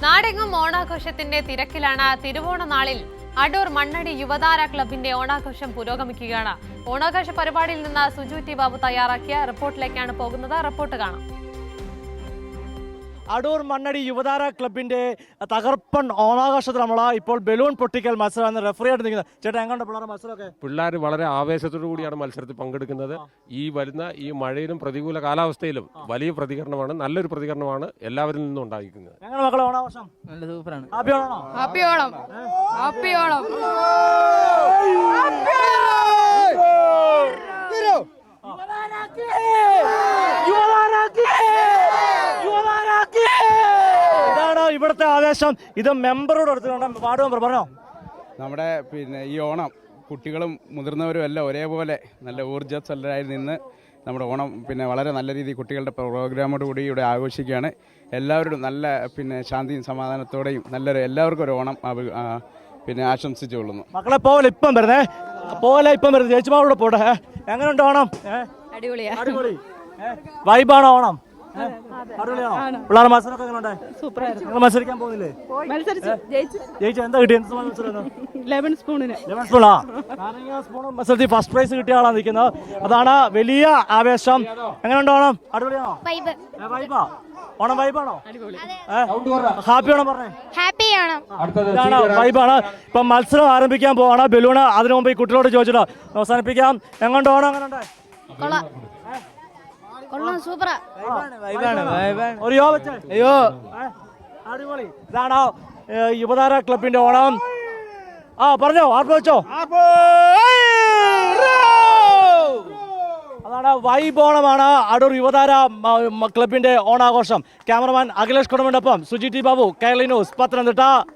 നാടെങ്ങും ഓണാഘോഷത്തിന്റെ തിരക്കിലാണ്. തിരുവോണ നാളിൽ അടൂർ മണ്ണടി യുവതാര ക്ലബിന്റെ ഓണാഘോഷം പുരോഗമിക്കുകയാണ്. ഓണാഘോഷ പരിപാടിയിൽ നിന്ന് സുജു ടി ബാബു തയ്യാറാക്കിയ റിപ്പോർട്ടിലേക്കാണ് പോകുന്നത്. റിപ്പോർട്ട് കാണാം. അടൂർ മണ്ണടി യുവതാര ക്ലബിന്റെ തകർപ്പൻ ഓണാഘോഷത്തിൽ നമ്മൾ ഇപ്പോൾ ബലൂൺ പൊട്ടിക്കൽ മത്സരമാണ് റെഫറി ആയിട്ട് നിൽക്കുന്നത്. ചേട്ടാ, എങ്ങനെയുണ്ട് പിള്ളേരുടെ മത്സരമൊക്കെ? പിള്ളേർ വളരെ ആവേശത്തോടു കൂടിയാണ് മത്സരത്തിൽ പങ്കെടുക്കുന്നത്. ഈ വരുന്ന ഈ മഴയിലും പ്രതികൂല കാലാവസ്ഥയിലും വലിയ പ്രതികരണമാണ്, നല്ലൊരു പ്രതികരണമാണ് എല്ലാവരിൽ നിന്നും ഉണ്ടായിരിക്കുന്നത്. എങ്ങനെ മക്കളെ ഓണാഘോഷം? നല്ല സൂപ്പറാണ്. Happy Onam. Happy Onam. Happy Onam. ഇതാണ് ഇവിടുത്തെ ആവേശം. ഇത് മെമ്പറോട് എടുത്തിട്ടുണ്ട്. വാർഡ് മെമ്പർ പറഞ്ഞോ. നമ്മുടെ ഈ ഓണം കുട്ടികളും മുതിർന്നവരും എല്ലാം ഒരേപോലെ നല്ല ഊർജ്ജസ്വലരായി നിന്ന് നമ്മുടെ ഓണം വളരെ നല്ല രീതിയിൽ കുട്ടികളുടെ പ്രോഗ്രാമോട് കൂടി ഇവിടെ ആഘോഷിക്കുകയാണ്. എല്ലാവരോടും നല്ല ശാന്തിയും സമാധാനത്തോടെയും നല്ലൊരു എല്ലാവർക്കും ഒരു ഓണം ആശംസിച്ചുകൊള്ളുന്നു. മക്കളെ പോലെ ഇപ്പം വരുന്നത് ചേച്ചിമാരോട് പോട്ടെ. എങ്ങനെയുണ്ട് ഓണം? അടിപൊളി വൈബാണോ ഓണം? പിള്ളേർ മത്സരമൊക്കെ എങ്ങനെയുണ്ട്? മത്സരിക്കാൻ പോകുന്നില്ലേ? ജയിച്ചു. എന്താ കിട്ടിയ ലെമൺ സ്പൂണിന് സ്പൂണും മത്സരത്തിൽ ഫസ്റ്റ് പ്രൈസ് കിട്ടിയ ആളാണ് നിൽക്കുന്നത്. അതാണ് വലിയ ആവേശം. എങ്ങനെയുണ്ട് ഓണം? അടിപൊളിയാണോ? വൈബാ. ഓണം വൈബാണോ? ഹാപ്പി ഓണം പറഞ്ഞേ. ഹാപ്പി ഓണം. ഇതാണ് വൈബാണ്. ഇപ്പം മത്സരം ആരംഭിക്കാൻ പോവാണ്. ബലൂണ് അതിനു മുമ്പ് ഈ കുട്ടികളോട് ചോദിച്ചിട്ട് അവസാനിപ്പിക്കാം. എങ്ങോട്ട് ഓണം? എങ്ങനെയുണ്ട്? സൂപ്പറാ. ഒരു യോ വെച്ചേ. അയ്യോ അടിപൊളി. ഇതാണോ യുവതാര ക്ലബിന്റെ ഓണം? പറഞ്ഞോ, ആർപ്പ് വെച്ചോ. അതാണ് വൈബ് ഓണമാണ് അടൂർ യുവതാര ക്ലബിന്റെ ഓണാഘോഷം. ക്യാമറമാൻ അഖിലേഷ് കുടുംബിനൊപ്പം സുജി ടി ബാബു, കേരള ന്യൂസ്, പത്തനംതിട്ട.